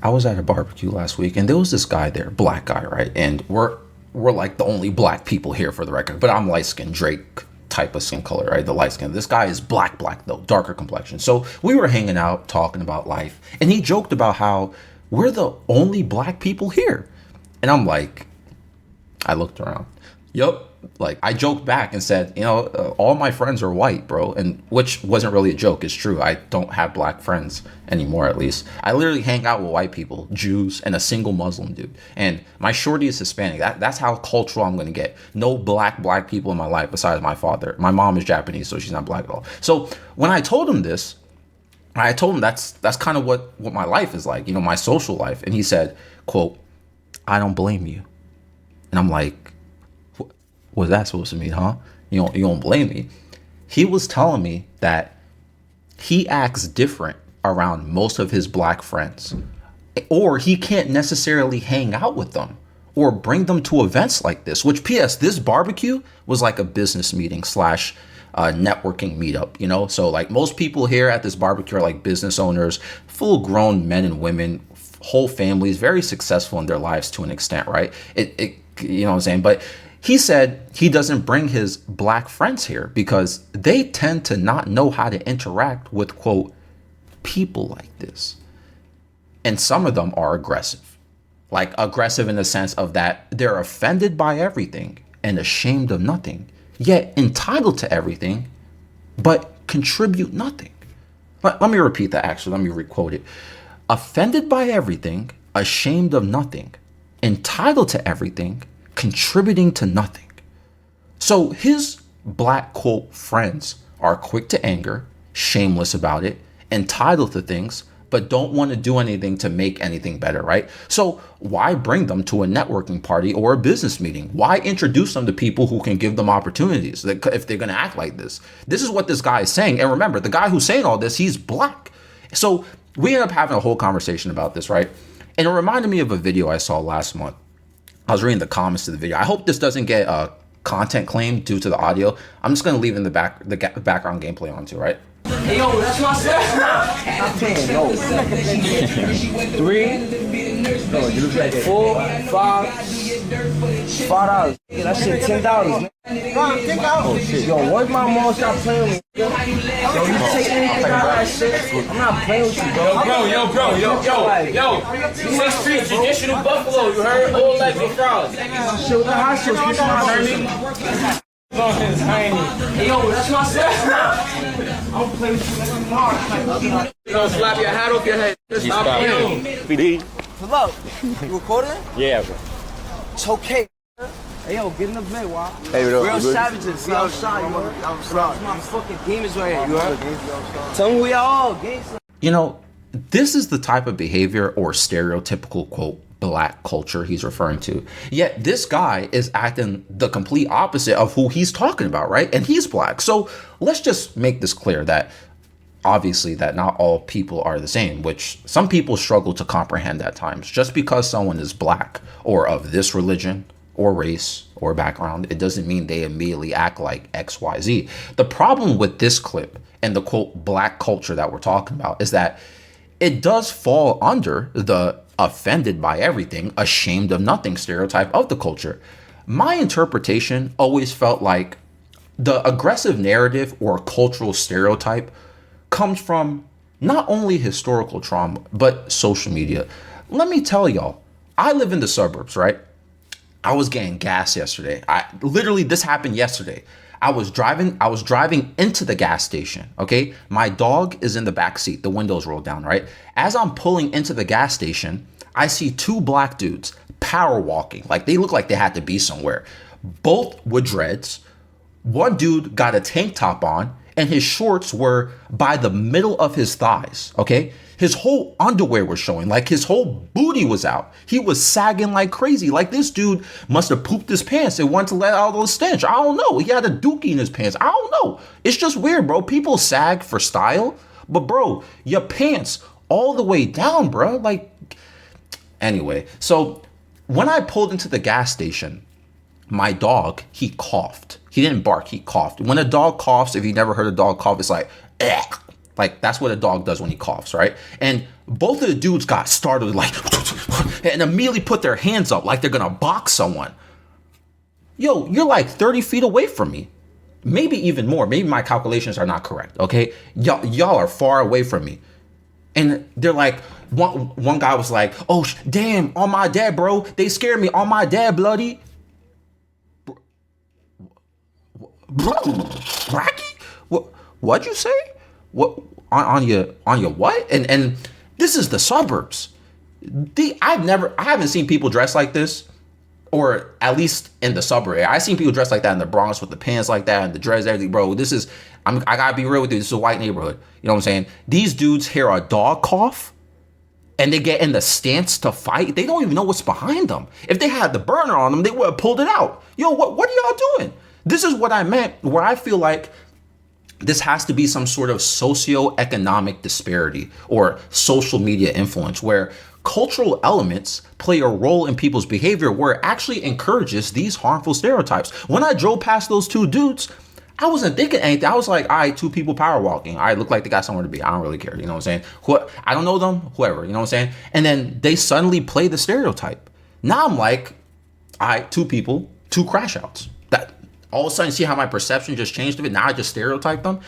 I was at a barbecue last week, and there was this guy there, black guy, right? And we're like the only black people here for the record, but I'm light skinned, Drake type of skin color, right? The light skin. This guy is black though, darker complexion. So we were hanging out, talking about life, and he joked about how we're the only black people here. And I'm like, I looked around. Yup. Like I joked back and said, all my friends are white, bro. And which wasn't really a joke. It's true. I don't have black friends anymore, at least. I literally hang out with white people, Jews, and a single Muslim dude. And my shorty is Hispanic. That's how cultural I'm going to get. No black people in my life besides my father. My mom is Japanese, so she's not black at all. So when I told him this, I told him that's kind of what my life is like, my social life. And he said, quote, "I don't blame you." And I'm like, what's that supposed to mean, huh? You don't blame me. He was telling me that he acts different around most of his black friends, or he can't necessarily hang out with them or bring them to events like this, which PS, this barbecue was like a business meeting slash networking meetup, So like most people here at this barbecue are like business owners, full grown men and women, whole families, very successful in their lives to an extent, right? It you know what I'm saying? But he said he doesn't bring his black friends here because they tend to not know how to interact with, quote, people like this. And some of them are aggressive. Like aggressive in the sense of that they're offended by everything and ashamed of nothing, yet entitled to everything, but contribute nothing. Let me repeat that, actually. Let me requote it. Offended by everything, ashamed of nothing, entitled to everything, contributing to nothing. So his black, quote, friends are quick to anger, shameless about it, entitled to things, but don't want to do anything to make anything better, right? So why bring them to a networking party or a business meeting? Why introduce them to people who can give them opportunities if they're going to act like this? This is what this guy is saying. And remember, the guy who's saying all this, he's black. So we end up having a whole conversation about this, right? And it reminded me of a video I saw last month. I was reading the comments to the video. I hope this doesn't get a content claim due to the audio. I'm just going to leave in the background gameplay on too, right? Hey, yo, that's my set. I'm paying, no. 3, no, you look like 4, 5, $5. Yeah, that shit $10, man. Oh shit, yo, once my mom stop playing with me, yo, you take anything out of that shit, I'm not playing with you, bro. Yo, 6th Street, traditional Buffalo, you heard? All legs and fries. Shit with the hot shit, you heard me? Hey, yo, that's my set. I don't play with you tomorrow. You don't slap your hat off your head. Just stop playing. PD. Pull up. You recording? Yeah, bro. It's okay. Hey, yo, get in the bed, wow. Hey, bro. Real savages. We outside, you heard? Outside. My fucking demons right here, you heard? Tell me who y'all are. This is the type of behavior or stereotypical, quote, black culture he's referring to. Yet this guy is acting the complete opposite of who he's talking about, right? And he's black. So let's just make this clear that obviously that not all people are the same, which some people struggle to comprehend at times. Just because someone is black or of this religion or race or background, it doesn't mean they immediately act like XYZ. The problem with this clip and the, quote, black culture that we're talking about is that it does fall under the offended by everything, ashamed of nothing stereotype of the culture. My interpretation always felt like the aggressive narrative or cultural stereotype comes from not only historical trauma, but social media. Let me tell y'all, I live in the suburbs, right? I was getting gas yesterday. This happened yesterday. I was driving into the gas station, okay? My dog is in the back seat, the windows rolled down, right? As I'm pulling into the gas station, I see two black dudes power walking. Like they look like they had to be somewhere. Both with dreads. One dude got a tank top on and his shorts were by the middle of his thighs, okay? His whole underwear was showing, like his whole booty was out. He was sagging like crazy. Like this dude must have pooped his pants and wanted to let out those stench. I don't know. He had a dookie in his pants. I don't know. It's just weird, bro. People sag for style, but bro, your pants all the way down, bro. Like, anyway, so when I pulled into the gas station, my dog, he coughed. He didn't bark, he coughed. When a dog coughs, if you never heard a dog cough, it's like Like that's what a dog does when he coughs, right? And both of the dudes got startled, like, and immediately put their hands up like they're gonna box someone. Yo, you're like 30 feet away from me. Maybe even more. Maybe my calculations are not correct, okay? Y'all are far away from me. And they're like, one guy was like, oh, damn, on my dad, bro. They scared me. On my dad, bloody. Bracky? What'd you say? What on your what? And this is the suburbs. I haven't seen people dressed like this, or at least in the suburb area. I've seen people dressed like that in the Bronx with the pants like that and the dreads, everything, bro. I gotta be real with you. This is a white neighborhood. You know what I'm saying? These dudes hear a dog cough and they get in the stance to fight. They don't even know what's behind them. If they had the burner on them, they would have pulled it out. Yo, what are y'all doing? This is what I meant, where I feel like this has to be some sort of socioeconomic disparity or social media influence where cultural elements play a role in people's behavior where it actually encourages these harmful stereotypes. When I drove past those two dudes, I wasn't thinking anything. I was like, all right, two people power walking. All right, look like they got somewhere to be. I don't really care. You know what I'm saying? I don't know them, whoever, you know what I'm saying? And then they suddenly play the stereotype. Now I'm like, all right, two people, two crash outs. That all of a sudden, see how my perception just changed of it? Now I just stereotype them?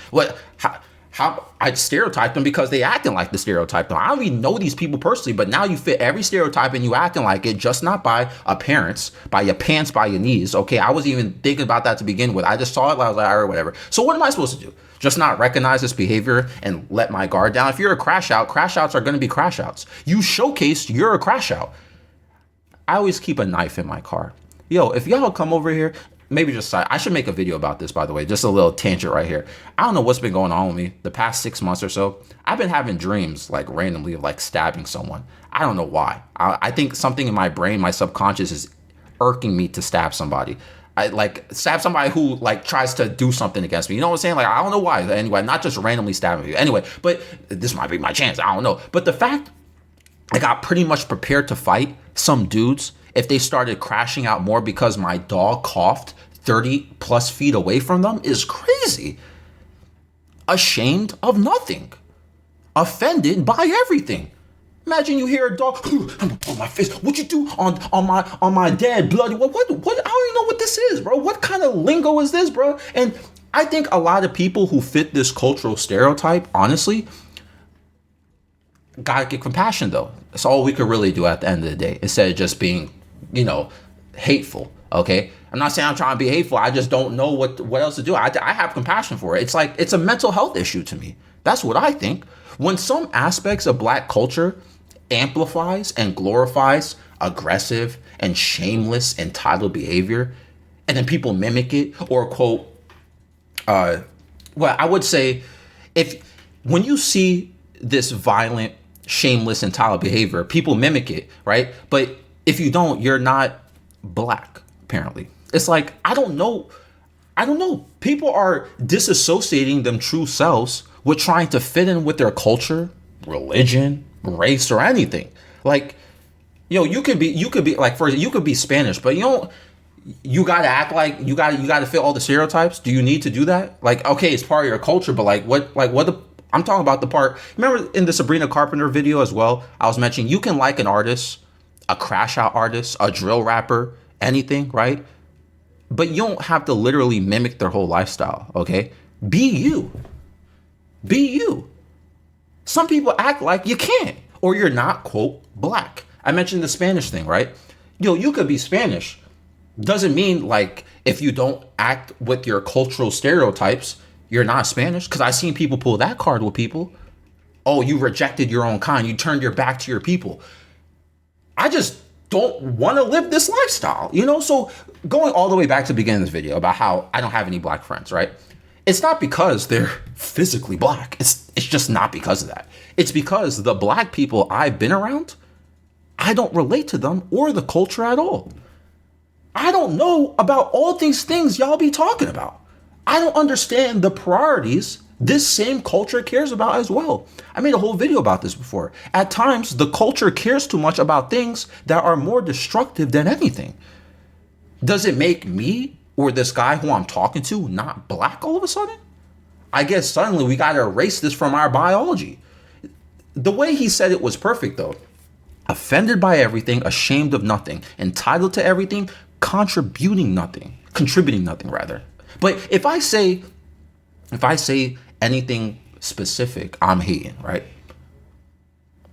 How I stereotype them because they acting like the stereotype them. I don't even know these people personally, but now you fit every stereotype and you acting like it, just not by appearance, by your pants, by your knees. Okay, I wasn't even thinking about that to begin with. I just saw it, I was like, all right, whatever. So what am I supposed to do? Just not recognize this behavior and let my guard down? If you're a crash outs are going to be crash outs. You showcased you're a crash out. I always keep a knife in my car. Yo, if y'all come over here, maybe just I should make a video about this, by the way, just a little tangent right here. I don't know what's been going on with me the past 6 months or so. I've been having dreams like randomly of like stabbing someone. I don't know why. I think something in my brain, my subconscious is irking me to stab somebody. I like stab somebody who like tries to do something against me. You know what I'm saying? Like, I don't know why. Anyway, not just randomly stabbing you. Anyway, but this might be my chance. I don't know. But the fact I got pretty much prepared to fight some dudes if they started crashing out more because my dog coughed 30 plus feet away from them is crazy. Ashamed of nothing. Offended by everything. Imagine you hear a dog, I'm gonna pull my face. What you do on my dead bloody? What? I don't even know what this is, bro. What kind of lingo is this, bro? And I think a lot of people who fit this cultural stereotype, honestly, gotta get compassion though. That's all we could really do at the end of the day, instead of just being, hateful. Okay, I'm not saying I'm trying to be hateful. I just don't know what else to do. I have compassion for it. It's like it's a mental health issue to me. That's what I think. When some aspects of Black culture amplifies and glorifies aggressive and shameless entitled behavior, and then people mimic it or quote, I would say when you see this violent, shameless, entitled behavior, people mimic it, right? But if you don't, you're not Black, apparently. It's like, I don't know. People are disassociating them true selves with trying to fit in with their culture, religion, race, or anything. Like, you could be like, first, you could be Spanish, but you gotta act like you gotta fit all the stereotypes. Do you need to do that? Like, okay, it's part of your culture, but I'm talking about the part. Remember in the Sabrina Carpenter video as well, I was mentioning you can like an artist, a crash out artist, a drill rapper, anything, right? But you don't have to literally mimic their whole lifestyle, okay? Be you. Be you. Some people act like you can't, or you're not, quote, Black. I mentioned the Spanish thing, right? You could be Spanish. Doesn't mean like if you don't act with your cultural stereotypes, you're not Spanish. Because I've seen people pull that card with people. Oh, you rejected your own kind. You turned your back to your people. I just don't want to live this lifestyle, So going all the way back to the beginning of this video about how I don't have any Black friends, right? It's not because they're physically Black. It's just not because of that. It's because the Black people I've been around, I don't relate to them or the culture at all. I don't know about all these things y'all be talking about. I don't understand the priorities this same culture cares about as well. I made a whole video about this before. At times, the culture cares too much about things that are more destructive than anything. Does it make me or this guy who I'm talking to not Black all of a sudden? I guess suddenly we got to erase this from our biology. The way he said it was perfect, though. Offended by everything, ashamed of nothing, entitled to everything, contributing nothing, rather. But if I say anything specific, I'm hating, right?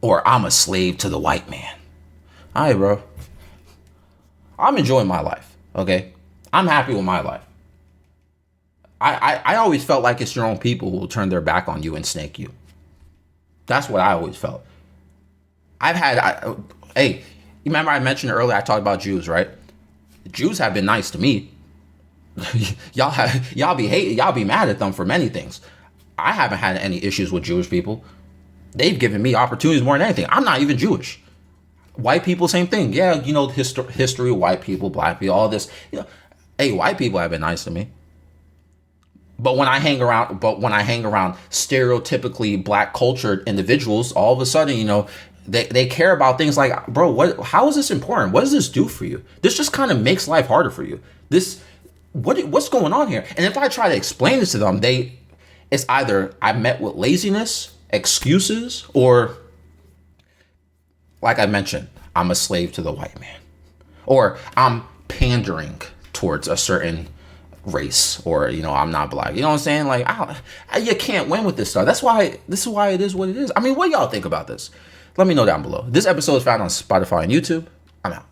Or I'm a slave to the white man. All right, bro. I'm enjoying my life, okay? I'm happy with my life. I always felt like it's your own people who will turn their back on you and snake you. That's what I always felt. Hey, you remember I mentioned earlier, I talked about Jews, right? Jews have been nice to me. y'all be mad at them for many things. I haven't had any issues with Jewish people. They've given me opportunities more than anything. I'm not even Jewish. White people, same thing. Yeah, history of white people, black people, all this. Hey, white people have been nice to me. But when I hang around stereotypically black cultured individuals, all of a sudden, they care about things like, bro, how is this important? What does this do for you? This just kind of makes life harder for you. What's going on here? And if I try to explain this to them, it's either I met with laziness, excuses, or like I mentioned, I'm a slave to the white man, or I'm pandering towards a certain race, or I'm not black. You know what I'm saying? Like, you can't win with this stuff. This is why it is what it is. I mean, what do y'all think about this? Let me know down below. This episode is found on Spotify and YouTube. I'm out.